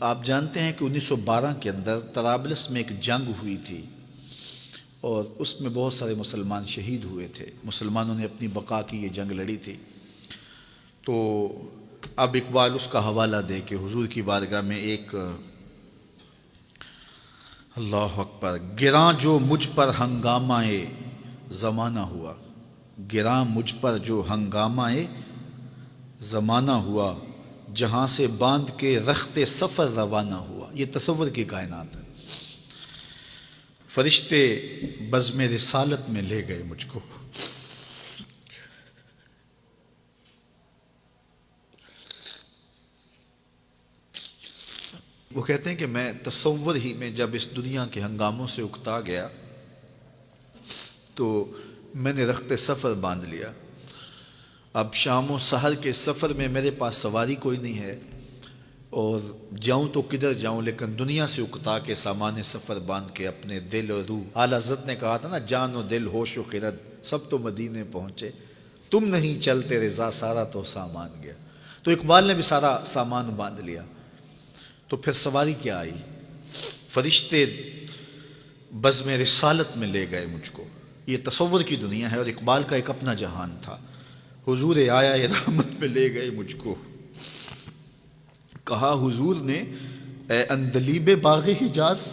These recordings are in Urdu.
آپ جانتے ہیں کہ 1912 کے اندر طرابلس میں ایک جنگ ہوئی تھی اور اس میں بہت سارے مسلمان شہید ہوئے تھے۔ مسلمانوں نے اپنی بقا کی یہ جنگ لڑی تھی۔ تو اب اقبال اس کا حوالہ دے کہ حضور کی بارگاہ میں ایک اللہ اکبر، گراں جو مجھ پر ہنگامہ زمانہ ہوا، گراں مجھ پر جو ہنگامہ زمانہ ہوا، جہاں سے باندھ کے رخت سفر روانہ ہوا۔ یہ تصور کی کائنات ہے۔ فرشتے بزم رسالت میں لے گئے مجھ کو، وہ کہتے ہیں کہ میں تصور ہی میں جب اس دنیا کے ہنگاموں سے اکتا گیا تو میں نے رخت سفر باندھ لیا۔ اب شام و سحر کے سفر میں میرے پاس سواری کوئی نہیں ہے اور جاؤں تو کدھر جاؤں، لیکن دنیا سے اکتا کے سامان سفر باندھ کے اپنے دل اور روح، اعلیٰ حضرت نے کہا تھا نا، جان و دل ہوش و خرد سب تو مدینے پہنچے، تم نہیں چلتے رضا سارا تو سامان گیا۔ تو اقبال نے بھی سارا سامان باندھ لیا، تو پھر سواری کیا آئی؟ فرشتے بزم رسالت میں لے گئے مجھ کو۔ یہ تصور کی دنیا ہے اور اقبال کا ایک اپنا جہان تھا۔ حضور آیا رحمت میں لے گئے مجھ کو، کہا حضور نے اے اندلیب باغ حجاز،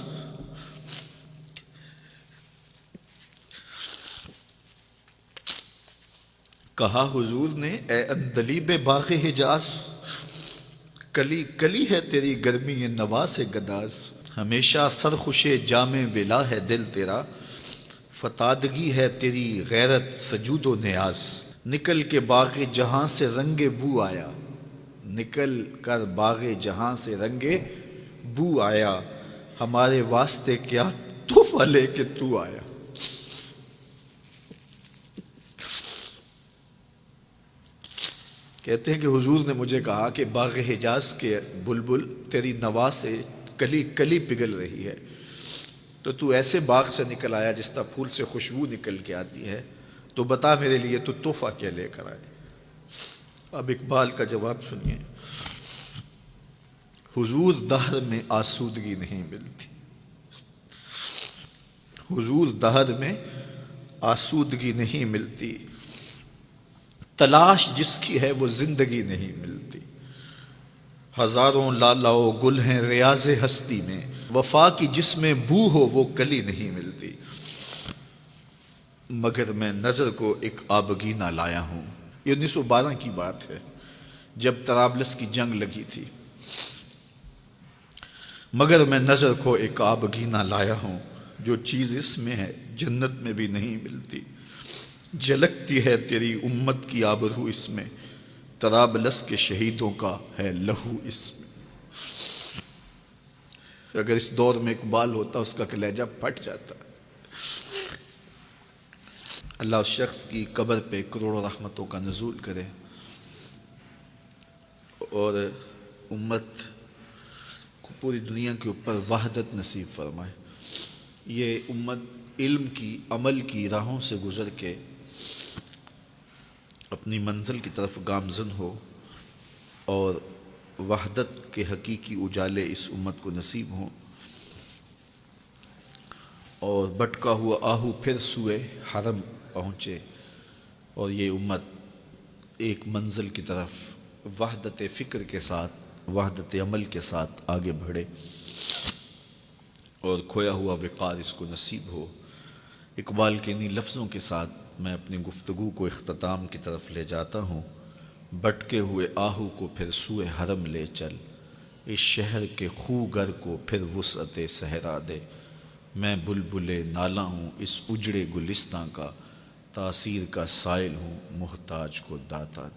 کہا حضور نے اے اندلیب باغ حجاز، کلی کلی ہے تیری گرمی نواز گداز، ہمیشہ سرخوش جام ولا ہے دل تیرا، فتادگی ہے تیری غیرت سجود و نیاز، نکل کے باغ جہاں سے رنگ بو آیا، نکل کر باغ جہاں سے رنگ بو آیا، ہمارے واسطے کیا تحفہ لے کے تو آیا۔ کہتے ہیں کہ حضور نے مجھے کہا کہ باغ حجاز کے بلبل تیری نوا سے کلی کلی پگھل رہی ہے، تو ایسے باغ سے نکل آیا جس طرح پھول سے خوشبو نکل کے آتی ہے، تو بتا میرے لیے تو تحفہ کیا لے کر آئے؟ اب اقبال کا جواب سنیے، حضور دہر میں آسودگی نہیں ملتی، حضور دہر میں آسودگی نہیں ملتی، تلاش جس کی ہے وہ زندگی نہیں ملتی، ہزاروں لالا و گل ہیں ریاض ہستی میں، وفا کی جس میں بو ہو وہ کلی نہیں ملتی، مگر میں نظر کو ایک آبگینہ لایا ہوں۔ یہ 1912 کی بات ہے جب طرابلس کی جنگ لگی تھی۔ مگر میں نظر کو ایک آبگینہ لایا ہوں، جو چیز اس میں ہے جنت میں بھی نہیں ملتی، جھلکتی ہے تیری امت کی آبرو اس میں، طرابلس کے شہیدوں کا ہے لہو اس میں۔ اگر اس دور میں اقبال ہوتا اس کا کلیجہ پھٹ جاتا۔ اللہ اس شخص کی قبر پہ کروڑوں رحمتوں کا نزول کرے اور امت کو پوری دنیا کے اوپر وحدت نصیب فرمائے۔ یہ امت علم کی، عمل کی راہوں سے گزر کے اپنی منزل کی طرف گامزن ہو اور وحدت کے حقیقی اجالے اس امت کو نصیب ہوں، اور بٹکا ہوا آہو پھر سوئے حرم پہنچے اور یہ امت ایک منزل کی طرف وحدت فکر کے ساتھ، وحدت عمل کے ساتھ آگے بڑھے اور کھویا ہوا وقار اس کو نصیب ہو۔ اقبال کے انہی لفظوں کے ساتھ میں اپنی گفتگو کو اختتام کی طرف لے جاتا ہوں۔ بٹکے ہوئے آہو کو پھر سوئے حرم لے چل، اس شہر کے خوگر کو پھر وسعت صحرا دے، میں بلبل نالہ ہوں اس اجڑے گلستاں کا، تاثیر کا سائل ہوں محتاج کو داتا دے۔